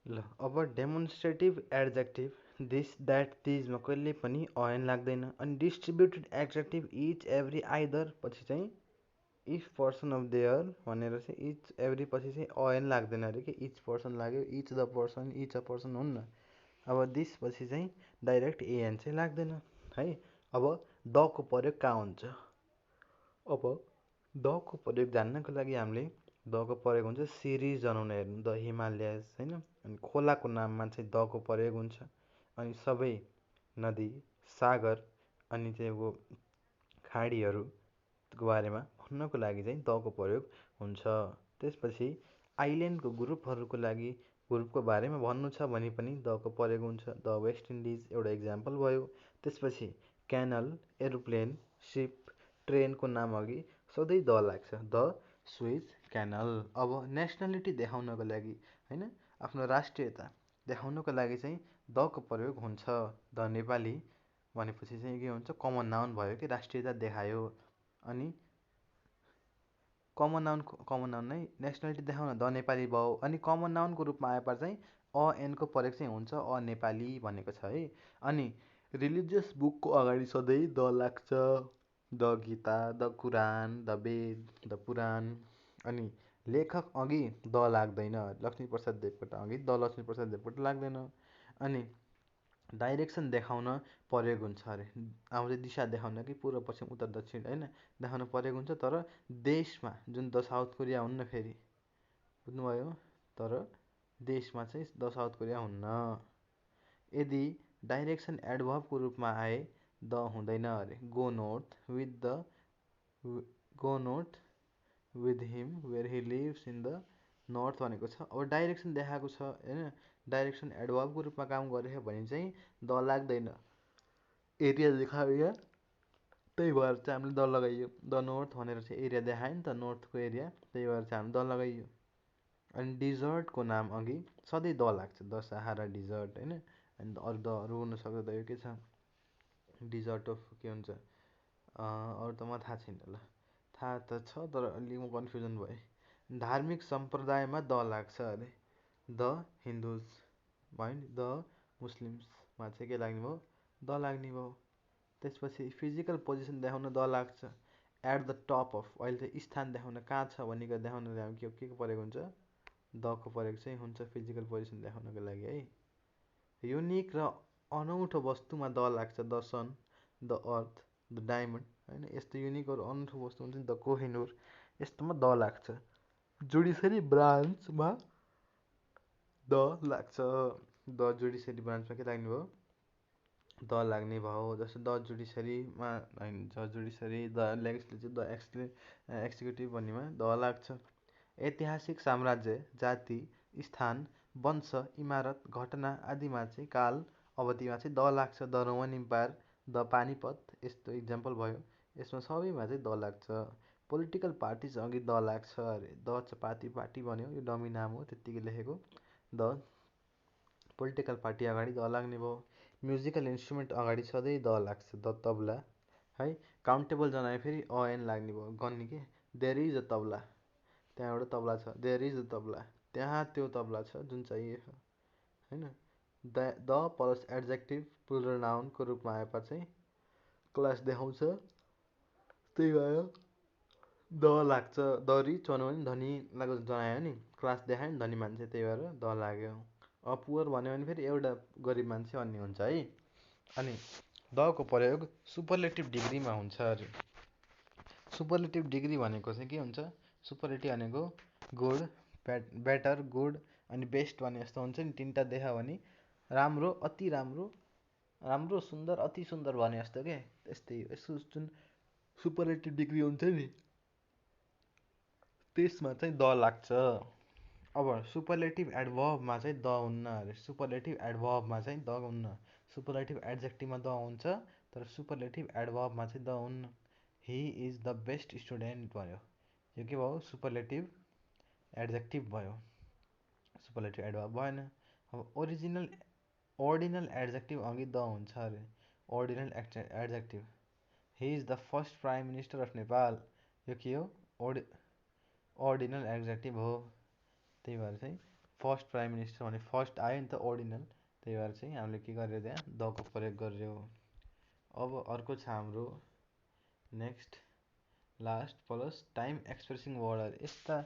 ल अब डेमोन्स्ट्रेटिभ एड्जेक्टिभ this that तिजमा कहिले पनि अन लाग्दैन। अनि डिस्ट्रिब्युटेड एड्जेक्टिभ इच एभ्री आइदर पछि चाहिँ इफ पर्सन अफ देयर भनेर चाहिँ इच एभ्री पछि चाहिँ अन लाग्दैन अरे कि इच पर्सन लाग्यो each the person each a person हुन्न। अब दिस पछि चाहिँ डाइरेक्ट एएन चाहिँ लाग्दैन है। अब दको प्रयोग कहाँ हुन्छ? अब दको प्रयोग जान्नको लागि हामीले दको प्रयोग हुन्छ सिरिज जनाउन हेर्नु द हिमालयस होइन। अनि खोलाको नाममा चाहिँ दको प्रयोग हुन्छ। अनि सबै नदी सागर अनि चाहिँ अब खाडीहरूको बारेमा भन्नको लागि चाहिँ दको प्रयोग हुन्छ। त्यसपछि आइल्यान्डको ग्रुपहरूको लागि ग्रुपको बारेमा भन्नु छ भने पनि दको प्रयोग हुन्छ। द वेस्ट इन्डिज एउटा इक्जाम्पल भयो। त्यसपछि क्यानल एरोप्लेन सिप ट्रेनको नाम अघि सधैँ द लाग्छ द स्वेज क्यानल। अब नेसनालिटी देखाउनको लागि होइन आफ्नो राष्ट्रियता देखाउनको लागि चाहिँ दको प्रयोग हुन्छ। द नेपाली भनेपछि चाहिँ के हुन्छ कमन नाउन भयो कि राष्ट्रियता देखायो। अनि कमन नाउन नै नेसनालिटी देखाउन द नेपाली भयो। अनि कमन नाउनको रूपमा आएपछि चाहिँ एनको प्रयोग चाहिँ हुन्छ नेपाली भनेको छ है। अनि रिलिजियस बुकको अगाडि सधैँ द लाग्छ the Gita the Quran the Veda the Purana. अनि लेखक अघि द लाग्दैन लक्ष्मीप्रसाद देवकोटा अघि द लक्ष्मीप्रसाद देवकोटा लाग्दैन। अनि डाइरेक्सन देखाउन प्रयोग हुन्छ अरे आउँदै दिशा देखाउन कि पूर्व पश्चिम उत्तर दक्षिण होइन देखाउन प्रयोग हुन्छ। तर देशमा जुन द साउथ कोरिया हुन्न फेरि बुझ्नुभयो। तर देशमा चाहिँ द साउथ कोरिया हुन्न। यदि डाइरेक्सन एडभर्बको रूपमा आए द हुँदैन अरे go north with him where he lives in the north भनेको छ। अब डाइरेक्सन देखाएको छ होइन डाइरेक्सन एडभर्बको रूपमा काम गरेको भने चाहिँ द लाग्दैन एरिया देखायो त्यही भएर चाहिँ हामीले द लगाइयो। द नर्थ भनेर चाहिँ एरिया देखायो नि त नर्थको एरिया त्यही भएर चाहिँ हामी द लगाइयो। अनि डिजर्टको नाम अघि सधैँ द लाग्छ द सहारा डिजर्ट होइन। अनि अरू दहरू हुनसक्छ त यो के छ डिजर्ट अफ के हुन्छ अरू त मलाई थाहा छैन ल थाहा त छ तर अलि म कन्फ्युजन भएँ। धार्मिक सम्प्रदायमा द लाग्छ अरे द हिन्दुज भयो नि द मुस्लिम्समा चाहिँ के लाग्ने भयो द लाग्ने भयो। त्यसपछि फिजिकल पोजिसन देखाउन द लाग्छ एट द टप अफ अहिले चाहिँ स्थान देखाउन कहाँ छ भनेको देखाउन हामी के को प्रयोग हुन्छ दको प्रयोग चाहिँ हुन्छ फिजिकल पोजिसन देखाउनको लागि है। युनिक र अनौठो वस्तुमा द लाग्छ the sun the earth the diamond होइन। यस्तो युनिक अरू अनौठो वस्तु हुन्छ नि द कोहिनूर यस्तोमा द लाग्छ। जुडिसरी ब्रान्चमा द लाग्छ द जुडिसरी ब्रान्चमा के लाग्ने भयो द लाग्ने भयो। जस्तो द जुडिसरीमा होइन the judiciary the legislative the executive भन्नेमा द लाग्छ। ऐतिहासिक साम्राज्य जाति स्थान वंश इमारत घटना आदिमा चाहिँ काल अवधिमा चाहिँ द लाग्छ the Roman empire the Panipat यस्तो इक्जाम्पल भयो। यसमा सबैमा चाहिँ द लाग्छ। पोलिटिकल पार्टिज अघि द लाग्छ अरे द पार्टी भन्यो यो डमी नाम हो त्यत्तिकै लेखेको द पोलिटिकल पार्टी अगाडि द लाग्ने भयो। म्युजिकल इन्स्ट्रुमेन्ट अगाडि सधैँ द लाग्छ द तबला है। काउन्टेबल जनाए फेरि एन लाग्ने भयो गन्ने के देयर इज अ तबला त्यहाँ एउटा तबला छ देयर इज अ तबला त्यहाँ त्यो तबला छ जुन चाहिएको होइन। द प्लस एड्जेक्टिभ प्लुरल नाउनको रूपमा आएपछि चाहिँ क्लास देखाउँछ त्यही भएर द लाग्छ दरी चोर्नु पनि धनी लागेको जनायो नि क्लास देखायो नि धनी मान्छे त्यही भएर द लाग्यो। पुवर भन्यो भने फेरि एउटा गरिब मान्छे अन्य हुन्छ है। अनि दको प्रयोग सुपरलेटिभ डिग्रीमा हुन्छ अरे सुपरलेटिभ डिग्री भनेको चाहिँ के हुन्छ सुपरलेटिभ भनेको गुड बेटर गुड अनि बेस्ट भने जस्तो हुन्छ नि तिनवटा देखा भने राम्रो अति राम्रो राम्रो सुन्दर अति सुन्दर भने जस्तो के त्यस्तै यसो जुन सुपरलेटिभ डिग्री हुन्छ नि त्यसमा चाहिँ द लाग्छ। अब सुपरलेटिभ एडभर्बमा चाहिँ द हुन्न अरे सुपरलेटिभ एडभर्बमा चाहिँ द हुन्न। सुपरलेटिभ एड्जेक्टिभमा द हुन्छ तर सुपरलेटिभ एडभर्बमा चाहिँ द हुन्न। He is the best student भयो यो के भयो सुपरलेटिभ एड्जेक्टिभ भयो सुपरलेटिभ एडभर्ब भएन। अब अर्डिनल एड्जेक्टिभ अघि द हुन्छ अरे ordinal adjective he is the first prime minister of Nepal यो के हो अर्डिनल एड्जेक्टिभ हो त्यही भएर चाहिँ फर्स्ट प्राइम मिनिस्टर भने फर्स्ट आयो नि त ओर्डिनल, त्यही भएर चाहिँ हामीले के गर्यो त्यहाँ दको प्रयोग गर्यो। अब अर्को छ हाम्रो next last plus time expressing वर्डहरू, यस्ता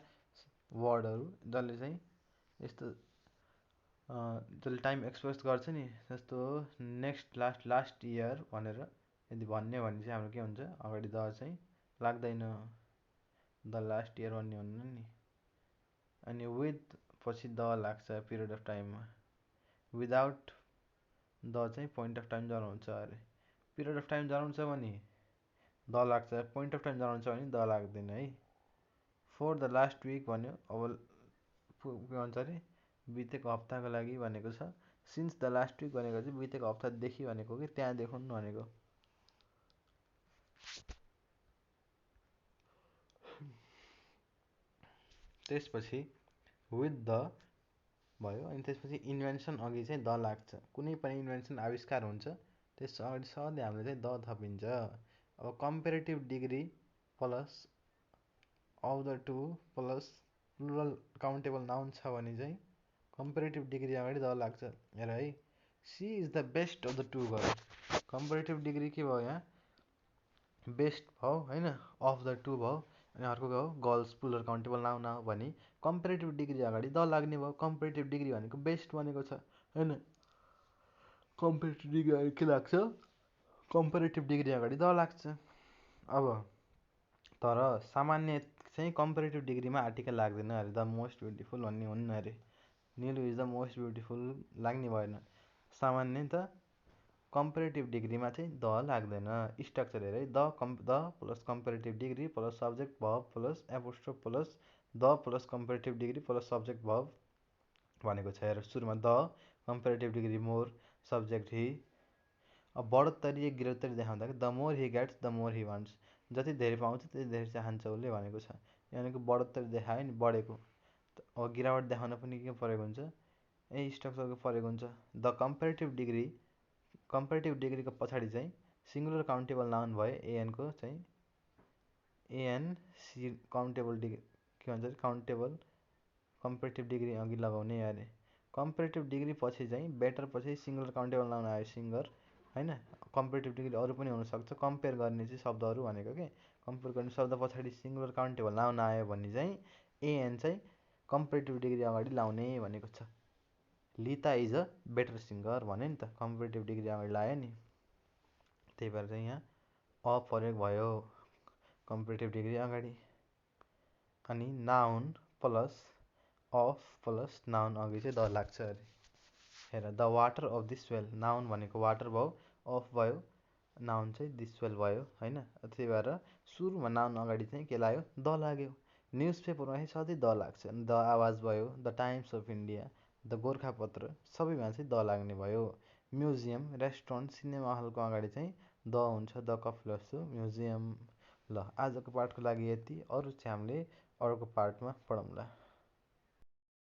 वर्डहरू जसले चाहिँ यस्तो जसले टाइम एक्सप्रेस गर्छ नि, जस्तो नेक्स्ट लास्ट इयर भनेर यदि भन्यो भने चाहिँ हाम्रो के हुन्छ, अगाडि द चाहिँ लाग्दैन, द लास्ट इयर भन्ने हुन्न नि। अनि विथ पछि द लाग्छ पिरियड अफ टाइममा, विदाउट द चाहिँ पोइन्ट अफ टाइम जनाउँछ अरे। पिरियड अफ टाइम जनाउँछ भने द लाग्छ, पोइन्ट अफ टाइम जनाउँछ भने द लाग्दैन है। फोर द लास्ट विक भन्यो, अब के भन्छ अरे बितेको हप्ताको लागि भनेको छ। सिन्स द लास्ट विक भनेको चाहिँ बितेको हप्तादेखि भनेको कि त्यहाँदेखि भनेको। त्यसपछि विथ द भयो। अनि त्यसपछि इन्भेन्सन अघि चाहिँ द लाग्छ। कुनै पनि इन्भेन्सन आविष्कार हुन्छ त्यस अगाडि सधैँ हामीले चाहिँ द थपिन्छ। अब comparative degree plus of the two plus plural countable noun छ भने चाहिँ कम्पेरेटिभ डिग्री अगाडि द लाग्छ। हेर है, she is the best of the two भयो। कम्पेरेटिभ डिग्री के भयो यहाँ, बेस्ट भयो होइन, अफ द टु भयो। अनि अर्को भयो गर्ल्स प्लुरल काउन्टेबल नाउन हो भने कम्पेरेटिभ डिग्री अगाडि द लाग्ने भयो। कम्पेरेटिभ डिग्री भनेको बेस्ट भनेको छ होइन, कम्पेरेटिभ डिग्री अगाडि के लाग्छ, कम्पेरेटिभ डिग्री अगाडि द लाग्छ। अब तर सामान्य चाहिँ कम्पेरेटिभ डिग्रीमा आर्टिकल लाग्दैन अरे, द मोस्ट ब्युटिफुल भन्ने हुन्न अरे। निलु इज द मोस्ट ब्युटिफुल लाग्ने भएन। सामान्य त कम्पेरेटिभ डिग्रीमा चाहिँ द लाग्दैन। स्ट्रक्चर हेर है, the plus comparative degree plus subject verb plus apostrophe plus the plus comparative degree plus subject verb भनेको छ। हेर सुरुमा the comparative degree more subject he. अब बढोत्तरी गिरोत्तरी देखाउँदा the more he gets the more he wants, जति धेरै पाउँछ त्यति धेरै चाहन्छ उसले भनेको छ। भनेको बढोत्तरी देखायो नि बढेको। अब गिरावट देखाउन पनि के प्रयोग हुन्छ, यही स्ट्रक्चरको प्रयोग हुन्छ। द कम्पेरेटिभ डिग्रीको पछाडि चाहिँ सिङ्गुलर काउन्टेबल नाउन भयो एएनको चाहिँ, एएन सी काउन्टेबल डिग्री के भन्छ काउन्टेबल कम्पेरेटिभ डिग्री अघि लगाउने अरे। कम्पेरेटिभ डिग्री पछि चाहिँ बेटर पछि सिङ्गुलर काउन्टेबल नाउन आयो सिङ्गर होइन। कम्पेरेटिभ डिग्री अरू पनि हुनसक्छ, कम्पेयर गर्ने चाहिँ शब्दहरू भनेको के, कम्पेयर गर्ने शब्द पछाडि सिङ्गुलर काउन्टेबल नाउन आयो भने चाहिँ एएन चाहिँ कम्पेरेटिभ डिग्री अगाडि लाउने भनेको छ। लिता इज अ बेटर सिङ्गर भन्यो नि त, कम्पेरेटिभ डिग्री अगाडि लायो नि, त्यही भएर चाहिँ यहाँ अ प्रयोग भयो कम्पेरेटिभ डिग्री अगाडि। अनि noun plus of plus noun अघि चाहिँ द लाग्छ अरे। हेर the water of this well, noun भनेको वाटर भयो, अफ भयो, नाउन चाहिँ दिस वेल भयो होइन। त्यही भएर सुरुमा नाउन अगाडि चाहिँ के लाग्यो, द लाग्यो। न्युज पेपरमा चाहिँ सधैँ द लाग्छ। द आवाज भयो, the times of India, the Gorkhapatra, सबैमा चाहिँ द लाग्ने भयो। म्युजियम, रेस्टुरेन्ट, सिनेमा हलको अगाडि चाहिँ द हुन्छ, द कप्लस म्युजियम। ल आजको पाठको लागि यति, अरू चाहिँ हामीले अर्को पार्टमा पढौँला।